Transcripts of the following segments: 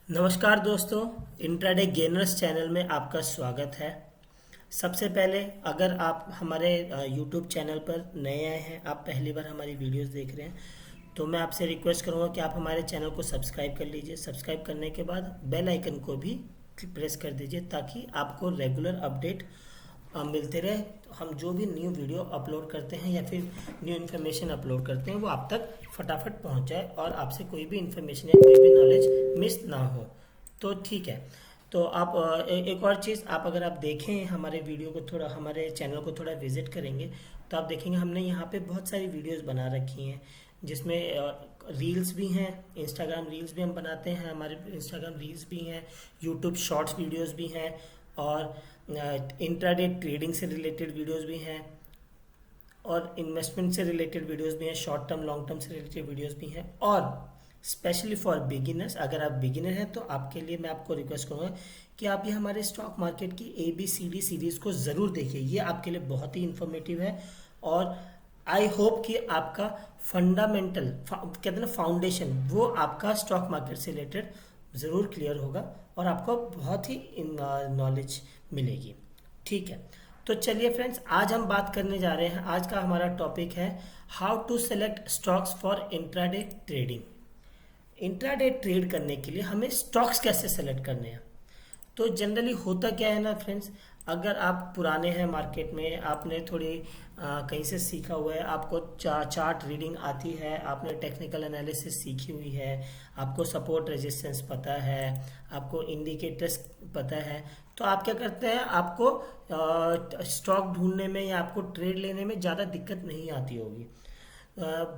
नमस्कार दोस्तों, intraday gainers channel में आपका स्वागत है। सबसे पहले अगर आप हमारे यूट्यूब चैनल पर नए आए हैं, आप पहली बार हमारी वीडियोस देख रहे हैं, तो मैं आपसे रिक्वेस्ट करूंगा कि आप हमारे चैनल को सब्सक्राइब कर लीजिए। सब्सक्राइब करने के बाद बेल आइकन को भी प्रेस कर दीजिए ताकि आपको रेगुलर अपडेट मिलते रहे। हम जो भी न्यू वीडियो अपलोड करते हैं या फिर न्यू इन्फॉर्मेशन अपलोड करते हैं वो आप तक फटाफट पहुंच जाए और आपसे कोई भी इन्फॉर्मेशन या कोई भी नॉलेज मिस ना हो। तो ठीक है। तो आप एक और चीज़, आप अगर आप देखें हमारे वीडियो को, थोड़ा हमारे चैनल को थोड़ा विजिट करेंगे तो आप देखेंगे हमने यहाँ पे बहुत सारी वीडियोस बना रखी हैं जिसमें रील्स भी हैं। इंस्टाग्राम रील्स भी हम बनाते हैं, हमारे इंस्टाग्राम रील्स भी हैं, यूट्यूब शॉर्ट्स वीडियोस भी हैं और इंट्राडे ट्रेडिंग से रिलेटेड वीडियोस भी हैं और इन्वेस्टमेंट से रिलेटेड वीडियोस भी हैं, शॉर्ट टर्म लॉन्ग टर्म से रिलेटेड वीडियोस भी हैं। और स्पेशली फॉर बिगिनर्स, अगर आप बिगिनर हैं तो आपके लिए मैं आपको रिक्वेस्ट करूँगा कि आप ये हमारे स्टॉक मार्केट की ABCD सीरीज़ को ज़रूर देखिए। ये आपके लिए बहुत ही इंफॉर्मेटिव है और आई होप कि आपका फंडामेंटल कहते हैं ना फाउंडेशन, वो आपका स्टॉक मार्केट से रिलेटेड ज़रूर क्लियर होगा और आपको बहुत ही नॉलेज मिलेगी। ठीक है, तो चलिए फ्रेंड्स, आज हम बात करने जा रहे हैं। आज का हमारा टॉपिक है how to select stocks for intraday trading. Intraday trade करने के लिए हमें स्टॉक्स कैसे सेलेक्ट करने हैं। तो जनरली होता क्या है ना फ्रेंड्स, अगर आप पुराने हैं मार्केट में, आपने थोड़ी कहीं से सीखा हुआ है, आपको चार्ट रीडिंग आती है, आपने टेक्निकल एनालिसिस सीखी हुई है, आपको सपोर्ट रेजिस्टेंस पता है, आपको इंडिकेटर्स पता है, तो आप क्या करते हैं, आपको स्टॉक ढूंढने में या आपको ट्रेड लेने में ज़्यादा दिक्कत नहीं आती होगी।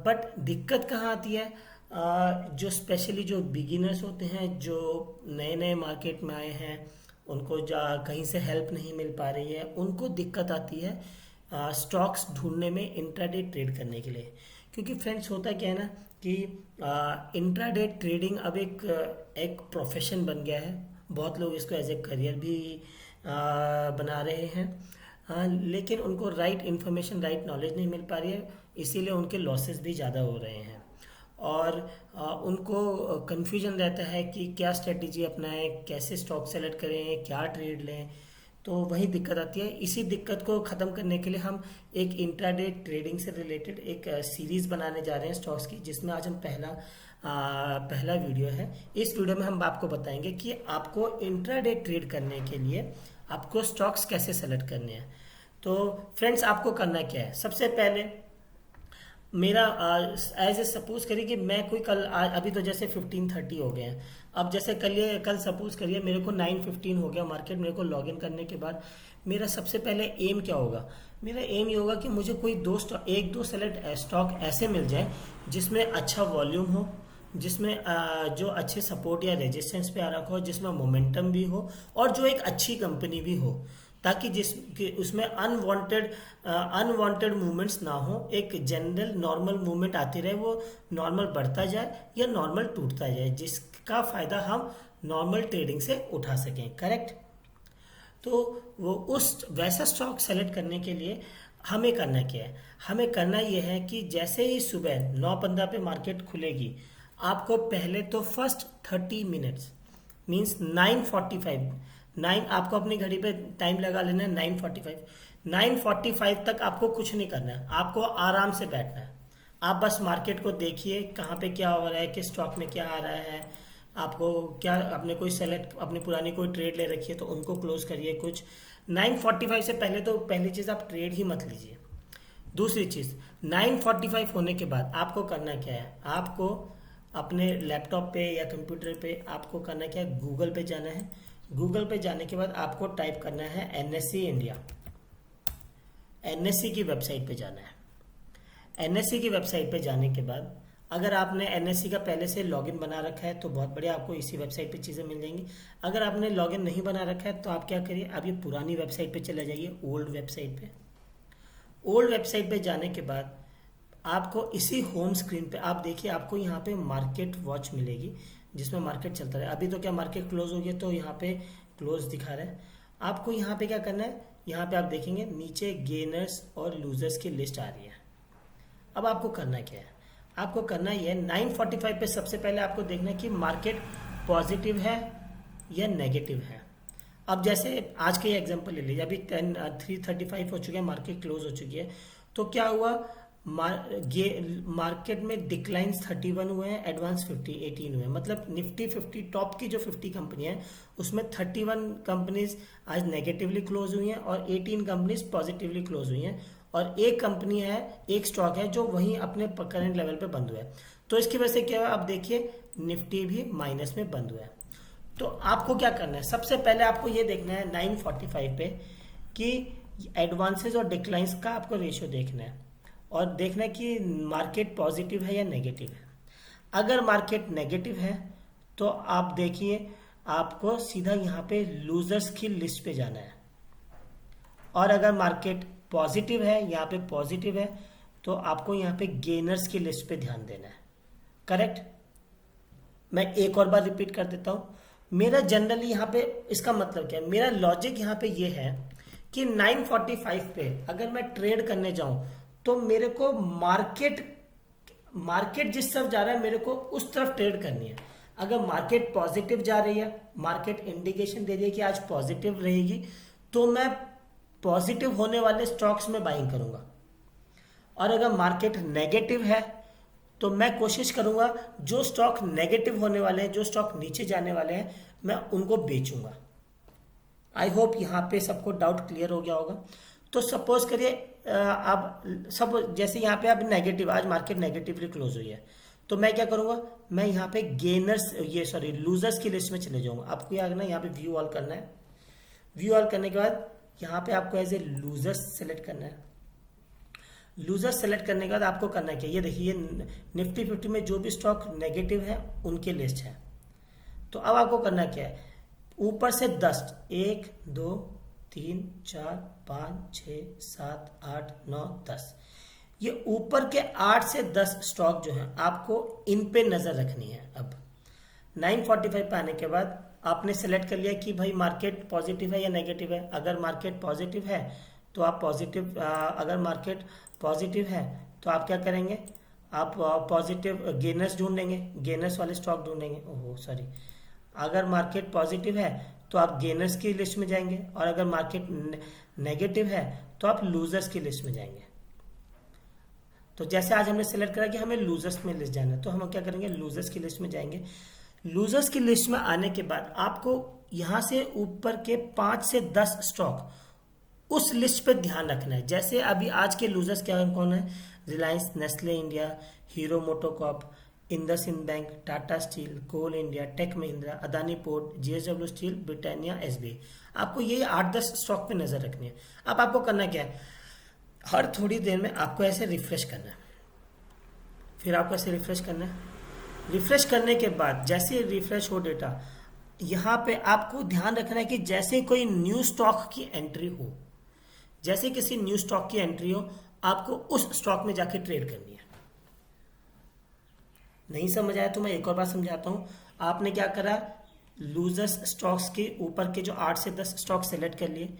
बट दिक्कत कहाँ आती है, जो स्पेशली जो बिगिनर्स होते हैं, जो नए नए मार्केट में आए हैं, उनको कहीं से हेल्प नहीं मिल पा रही है, उनको दिक्कत आती है स्टॉक्स ढूंढने में इंट्राडे ट्रेड करने के लिए। क्योंकि फ्रेंड्स होता क्या है ना कि इंट्राडे ट्रेडिंग अब एक प्रोफेशन बन गया है। बहुत लोग इसको एज ए करियर भी बना रहे हैं, लेकिन उनको राइट इन्फॉर्मेशन, राइट नॉलेज नहीं मिल पा रही है, इसीलिए उनके लॉसेस भी ज़्यादा हो रहे हैं और उनको कन्फ्यूजन रहता है कि क्या स्ट्रेटजी अपनाएं, कैसे स्टॉक सेलेक्ट करें, क्या ट्रेड लें। तो वही दिक्कत आती है। इसी दिक्कत को ख़त्म करने के लिए हम एक इंट्राडे ट्रेडिंग से रिलेटेड एक सीरीज़ बनाने जा रहे हैं स्टॉक्स की, जिसमें आज हम पहला वीडियो है। इस वीडियो में हम आपको बताएंगे कि आपको इंट्राडे ट्रेड करने के लिए आपको स्टॉक्स कैसे सेलेक्ट करने हैं। तो फ्रेंड्स, आपको करना क्या है, सबसे पहले मेरा एज ए सपोज करिए कि मैं कोई अभी तो जैसे 15:30 हो गए हैं। अब जैसे कल सपोज करिए मेरे को 9:15 हो गया मार्केट, मेरे को लॉग इन करने के बाद मेरा सबसे पहले एम क्या होगा, मेरा एम ये होगा कि मुझे कोई एक दो सेलेक्ट स्टॉक ऐसे मिल जाए जिसमें अच्छा वॉल्यूम हो, जिसमें जो अच्छे सपोर्ट या रेजिस्टेंस पे आ रखा हो, जिसमें मोमेंटम भी हो और जो एक अच्छी कंपनी भी हो, ताकि उसमें अनवांटेड मूवमेंट्स ना हो। एक जनरल नॉर्मल मूवमेंट आती रहे, वो नॉर्मल बढ़ता जाए या नॉर्मल टूटता जाए, जिसका फायदा हम नॉर्मल ट्रेडिंग से उठा सकें। करेक्ट। तो वो वैसा स्टॉक सेलेक्ट करने के लिए हमें करना क्या है, हमें करना यह है कि जैसे ही सुबह 9:15 पे मार्केट खुलेगी, आपको पहले तो फर्स्ट 30 मिनट्स मीन्स 9:45 आपको अपनी घड़ी पे टाइम लगा लेना है। 9:45 तक आपको कुछ नहीं करना है, आपको आराम से बैठना है। आप बस मार्केट को देखिए कहाँ पे क्या हो रहा है, किस स्टॉक में क्या आ रहा है, आपको क्या, अपने कोई सेलेक्ट, अपनी पुरानी कोई ट्रेड ले रखी है तो उनको क्लोज करिए कुछ। 9:45 से पहले तो पहली चीज़ आप ट्रेड ही मत लीजिए। दूसरी चीज़, 9:45 होने के बाद आपको करना क्या है, आपको अपने लैपटॉप पे या कंप्यूटर पे आपको करना क्या है, गूगल पे जाना है। गूगल पे जाने के बाद आपको टाइप करना है NSE इंडिया। NSE की वेबसाइट पे जाना है। NSE की वेबसाइट पे जाने के बाद अगर आपने NSE का पहले से लॉगिन बना रखा है तो बहुत बढ़िया, आपको इसी वेबसाइट पे चीज़ें मिल जाएंगी। अगर आपने लॉगिन नहीं बना रखा है तो आप क्या करिए, अब ये पुरानी वेबसाइट पे चले जाइए, ओल्ड वेबसाइट पे। ओल्ड वेबसाइट पे जाने के बाद आपको इसी होम स्क्रीन पे आप देखिए, आपको यहाँ पे मार्केट वॉच मिलेगी जिसमें मार्केट चलता रहे। अभी तो क्या मार्केट क्लोज हो गया तो यहाँ पे क्लोज दिखा रहा है। आपको यहाँ पे क्या करना है, यहाँ पे आप देखेंगे नीचे गेनर्स और लूजर्स की लिस्ट आ रही है। अब आपको करना क्या है, आपको करना ये 9:45 पे सबसे पहले आपको देखना है कि मार्केट पॉजिटिव है या नेगेटिव है। अब जैसे आज का ही एग्जांपल ले लीजिए, अभी 3:35 हो चुके हैं, मार्केट क्लोज हो चुकी है, तो क्या हुआ, मार्केट में डिक्लाइंस 31 हुए हैं, एडवांस 18 हुए हैं। मतलब निफ्टी 50 टॉप की जो 50 कंपनी है उसमें 31 कंपनीज आज नेगेटिवली क्लोज हुई हैं और 18 कंपनीज पॉजिटिवली क्लोज हुई हैं, और एक कंपनी है, एक स्टॉक है जो वहीं अपने करंट लेवल पे बंद हुआ है। तो इसकी वजह से क्या हुआ, अब देखिए निफ्टी भी माइनस में बंद हुआ है। तो आपको क्या करना है, सबसे पहले आपको ये देखना है 9:45 पे कि एडवांसेस और डिक्लाइंस का आपको रेशियो देखना है और देखना है कि मार्केट पॉजिटिव है या नेगेटिव है। अगर मार्केट नेगेटिव है तो आप देखिए आपको सीधा यहाँ पे लूजर्स की लिस्ट पे जाना है, और अगर मार्केट पॉजिटिव है, यहाँ पे पॉजिटिव है, तो आपको यहाँ पे गेनर्स की लिस्ट पे ध्यान देना है। करेक्ट। मैं एक और बार रिपीट कर देता हूँ। मेरा जनरली यहाँ पे इसका मतलब क्या है, मेरा लॉजिक यहाँ पे ये है कि 9:45 पे अगर मैं ट्रेड करने जाऊं तो मेरे को मार्केट जिस तरफ जा रहा है मेरे को उस तरफ ट्रेड करनी है। अगर मार्केट पॉजिटिव जा रही है, मार्केट इंडिकेशन दे रही है कि आज पॉजिटिव रहेगी, तो मैं पॉजिटिव होने वाले स्टॉक्स में बाइंग करूंगा। और अगर मार्केट नेगेटिव है तो मैं कोशिश करूंगा जो स्टॉक नेगेटिव होने वाले हैं, जो स्टॉक नीचे जाने वाले हैं, मैं उनको बेचूंगा। आई होप यहाँ पे सबको डाउट क्लियर हो गया होगा। तो सपोज करिए अब सब जैसे यहाँ पे अब नेगेटिव, आज मार्केट नेगेटिवली क्लोज हुई है, तो मैं क्या करूंगा, मैं यहाँ पे लूजर्स की लिस्ट में चले जाऊंगा। आपको यहाँ ना यहाँ पे व्यू ऑल करना है। व्यू ऑल करने के बाद यहाँ पे आपको एज ए लूजर्स सेलेक्ट करना है। लूजर सेलेक्ट करने के बाद आपको करना क्या, ये देखिए निफ्टी 50 में जो भी स्टॉक नेगेटिव है उनकी लिस्ट है। तो अब आपको करना क्या है, ऊपर से 10, 1 2 3 4 5 6 7 8 9 10, ये ऊपर के 8 से 10 स्टॉक जो हैं आपको इन पे नजर रखनी है। अब 9:45 पे आने के बाद आपने सेलेक्ट कर लिया कि भाई मार्केट पॉजिटिव है या नेगेटिव है। अगर मार्केट पॉजिटिव है तो आप अगर मार्केट पॉजिटिव है तो आप क्या करेंगे, आप पॉजिटिव गेनर्स ढूंढेंगे, गेनर्स वाले स्टॉक ढूंढेंगे। ओहो सॉरी, अगर मार्केट पॉजिटिव है तो आप गेनर्स की लिस्ट में जाएंगे, और अगर मार्केट नेगेटिव है तो आप लूजर्स की लिस्ट में जाएंगे। तो जैसे आज हमने सेलेक्ट करा कि हमें लूजर्स में लिस्ट जाना है, तो हम क्या करेंगे, लूजर्स की लिस्ट में जाएंगे। लूजर्स की लिस्ट में आने के बाद आपको यहां से ऊपर के 5 से 10 स्टॉक उस लिस्ट पे ध्यान रखना है। जैसे अभी आज के लूजर्स क्या कौन है, Reliance, Nestle India, Hero MotoCorp, IndusInd Bank, Tata Steel, Coal India, Tech Mahindra, Adani Port, JSW Steel, Britannia, SBI. आपको ये 8-10 स्टॉक पे नजर रखनी है। अब आपको करना क्या है, हर थोड़ी देर में आपको ऐसे रिफ्रेश करना है। फिर आपको ऐसे रिफ्रेश करना है। रिफ्रेश करने के बाद जैसे रिफ्रेश हो डेटा, यहाँ पे आपको ध्यान रखना है कि जैसे कोई न्यू स्टॉक की एंट्री हो, जैसे किसी न्यू स्टॉक की एंट्री हो, आपको उस स्टॉक में जाके ट्रेड करनी है। नहीं समझ आया तो मैं एक और बार समझाता हूं। आपने क्या करा, लूजर्स स्टॉक्स के ऊपर के जो 8 से 10 स्टॉक सेलेक्ट कर लिए,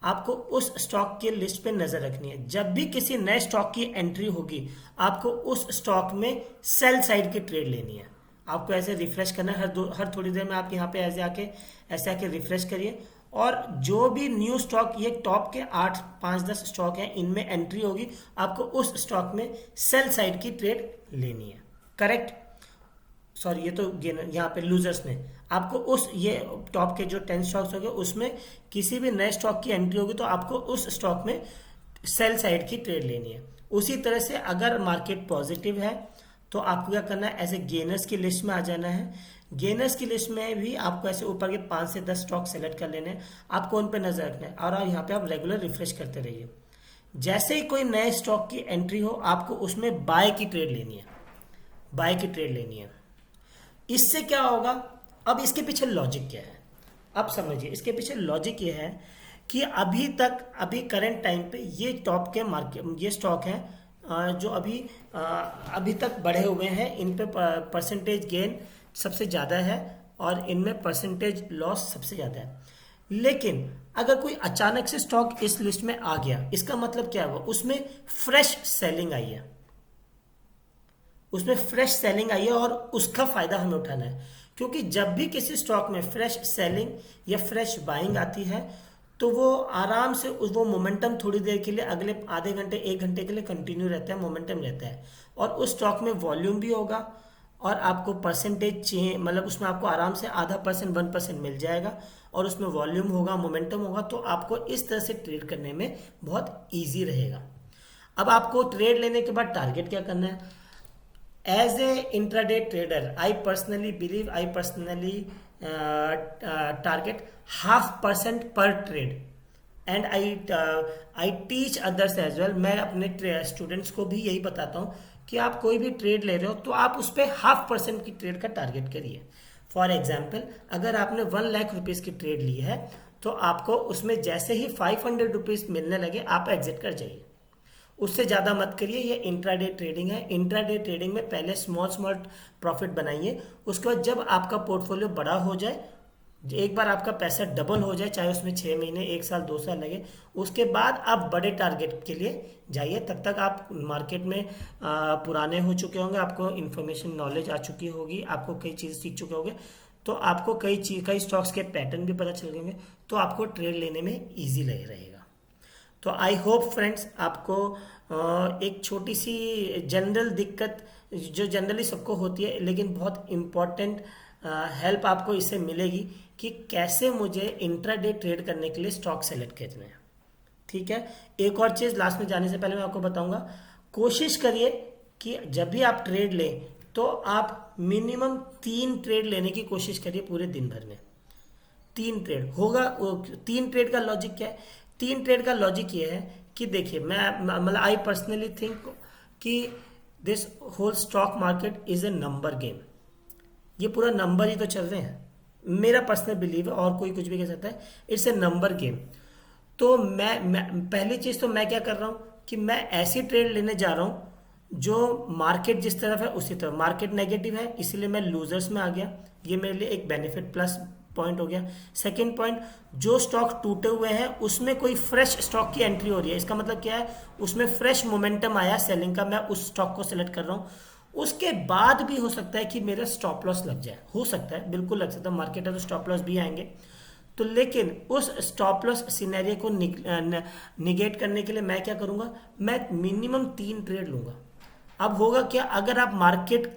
आपको उस स्टॉक की लिस्ट पे नजर रखनी है। जब भी किसी नए स्टॉक की एंट्री होगी, आपको उस स्टॉक में सेल साइड की ट्रेड लेनी है। आपको ऐसे रिफ्रेश करना है, हर थोड़ी देर में आप यहाँ पे ऐसे आके रिफ्रेश करिए, और जो भी न्यू स्टॉक, ये टॉप के 8 5-10 स्टॉक हैं, इनमें एंट्री होगी, आपको उस स्टॉक में सेल साइड की ट्रेड लेनी है। करेक्ट। सॉरी, ये तो यहाँ पे लूजर्स में आपको ये टॉप के जो 10 स्टॉक्स हो गए उसमें किसी भी नए स्टॉक की एंट्री होगी तो आपको उस स्टॉक में सेल साइड की ट्रेड लेनी है। उसी तरह से अगर मार्केट पॉजिटिव है तो आपको क्या करना है, ऐसे गेनर्स की लिस्ट में आ जाना है। गेनर्स की लिस्ट में भी आपको ऐसे ऊपर के 5 से 10 स्टॉक सेलेक्ट कर लेने हैं, आपको उन पर नजर रखना है, और यहाँ पे आप रेगुलर रिफ्रेश करते रहिए। जैसे ही कोई नए स्टॉक की एंट्री हो, आपको उसमें बाय की ट्रेड लेनी है, बाय की ट्रेड लेनी है। इससे क्या होगा, अब इसके पीछे लॉजिक क्या है, अब समझिए। इसके पीछे लॉजिक ये है कि अभी करंट टाइम पे ये टॉप के मार्केट, ये स्टॉक हैं जो अभी तक बढ़े हुए हैं, इन पे परसेंटेज गेन सबसे ज़्यादा है और इनमें परसेंटेज लॉस सबसे ज़्यादा है। लेकिन अगर कोई अचानक से स्टॉक इस लिस्ट में आ गया, इसका मतलब क्या हुआ, उसमें फ्रेश सेलिंग आई है। उसमें फ्रेश सेलिंग आई है और उसका फायदा हमें उठाना है। क्योंकि जब भी किसी स्टॉक में फ्रेश सेलिंग या फ्रेश बाइंग आती है तो वो आराम से वो मोमेंटम थोड़ी देर के लिए, अगले आधे घंटे 1 घंटे के लिए कंटिन्यू रहता है, मोमेंटम रहता है। और उस स्टॉक में वॉल्यूम भी होगा और आपको परसेंटेज चाहिए, मतलब उसमें आपको आराम से आधा परसेंट 1% मिल जाएगा और उसमें वॉल्यूम होगा, मोमेंटम होगा, तो आपको इस तरह से ट्रेड करने में बहुत ईजी रहेगा। अब आपको ट्रेड लेने के बाद टारगेट क्या करना है? As a intraday trader, I personally target 0.5% per trade, and I teach others as well. मैं अपने स्टूडेंट्स को भी यही बताता हूँ कि आप कोई भी ट्रेड ले रहे हो तो आप उस पर 0.5% की ट्रेड का टारगेट करिए। फॉर एग्जाम्पल, अगर आपने 1 लाख रुपीज़ की ट्रेड ली है तो आपको उसमें जैसे ही 500 रुपीज़ मिलने लगे आप एग्जिट कर जाइए, उससे ज़्यादा मत करिए। ये इंट्राडे ट्रेडिंग है। इंट्राडे ट्रेडिंग में पहले स्मॉल स्मॉल प्रॉफिट बनाइए, उसके बाद जब आपका पोर्टफोलियो बड़ा हो जाए, एक बार आपका पैसा डबल हो जाए, चाहे उसमें 6 महीने, 1 साल, 2 साल लगे, उसके बाद आप बड़े टारगेट के लिए जाइए। तब तक आप मार्केट में पुराने हो चुके होंगे, आपको इन्फॉर्मेशन नॉलेज आ चुकी होगी, आपको कई चीज़ें सीख चुके होंगे, तो आपको कई स्टॉक्स के पैटर्न भी पता चल गए, तो आपको ट्रेड लेने में ईजी रहेगा। तो आई होप फ्रेंड्स आपको एक छोटी सी जनरल दिक्कत जो जनरली सबको होती है लेकिन बहुत इम्पॉर्टेंट हेल्प आपको इससे मिलेगी कि कैसे मुझे इंट्राडे ट्रेड करने के लिए स्टॉक सेलेक्ट करना है। ठीक है, एक और चीज़ लास्ट में जाने से पहले मैं आपको बताऊंगा, कोशिश करिए कि जब भी आप ट्रेड लें तो आप मिनिमम 3 ट्रेड लेने की कोशिश करिए पूरे दिन भर में। 3 ट्रेड होगा। 3 ट्रेड का लॉजिक क्या है? 3 ट्रेड का लॉजिक ये है कि देखिए, मैं मतलब आई पर्सनली थिंक कि this whole stock market is a number game. ये पूरा नंबर ही तो चल रहे हैं, मेरा पर्सनल बिलीव है, और कोई कुछ भी कह सकता है, इट्स ए नंबर गेम। तो मैं पहली चीज तो मैं क्या कर रहा हूं कि मैं ऐसी ट्रेड लेने जा रहा हूं जो मार्केट जिस तरफ है उसी तरफ। मार्केट नेगेटिव है इसलिए मैं लूजर्स में आ गया, ये मेरे लिए एक बेनिफिट प्लस पॉइंट हो गया। सेकंड पॉइंट, जो स्टॉक टूटे हुए हैं उसमें कोई फ्रेश स्टॉक की एंट्री हो रही है, इसका मतलब क्या है? उसमें फ्रेश मोमेंटम आया सेलिंग का, मैं उस स्टॉक को सिलेक्ट कर रहा हूं। उसके बाद भी हो सकता है कि मेरा स्टॉप लॉस लग जाए, हो सकता है, बिल्कुल लग सकता है, मार्केट है तो स्टॉप लॉस भी आएंगे। तो लेकिन उस स्टॉप लॉस सिनेरियो को निगेट करने के लिए मैं क्या करूंगा? मैं मिनिमम 3 ट्रेड लूंगा। अब होगा क्या, अगर आप मार्केट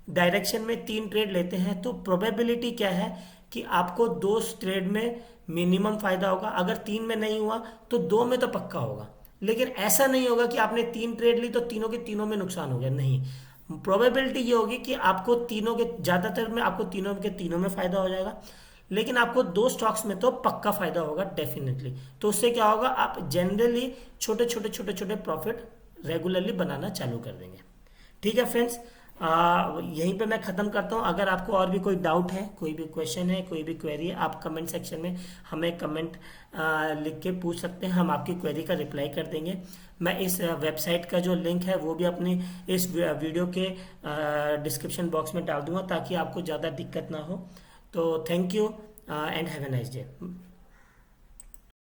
डायरेक्शन में 3 ट्रेड लेते हैं तो प्रोबेबिलिटी क्या है कि आपको 2 ट्रेड में मिनिमम फायदा होगा। अगर 3 में नहीं हुआ तो 2 में तो पक्का होगा। लेकिन ऐसा नहीं होगा कि आपने 3 ट्रेड ली तो तीनों के तीनों में नुकसान हो गया, नहीं। प्रोबेबिलिटी ये होगी कि आपको तीनों के, ज्यादातर में आपको तीनों के तीनों में फायदा हो जाएगा, लेकिन आपको 2 स्टॉक्स में तो पक्का फायदा होगा डेफिनेटली। तो उससे क्या होगा, आप जनरली छोटे छोटे प्रॉफिट रेगुलरली बनाना चालू कर देंगे। ठीक है फ्रेंड्स, यहीं पे मैं ख़त्म करता हूँ। अगर आपको और भी कोई डाउट है, कोई भी क्वेश्चन है, कोई भी क्वेरी है, आप कमेंट सेक्शन में हमें कमेंट लिख के पूछ सकते हैं, हम आपकी क्वेरी का रिप्लाई कर देंगे। मैं इस वेबसाइट का जो लिंक है वो भी अपनी इस वीडियो के डिस्क्रिप्शन बॉक्स में डाल दूंगा ताकि आपको ज़्यादा दिक्कत ना हो। तो thank you and have a nice day.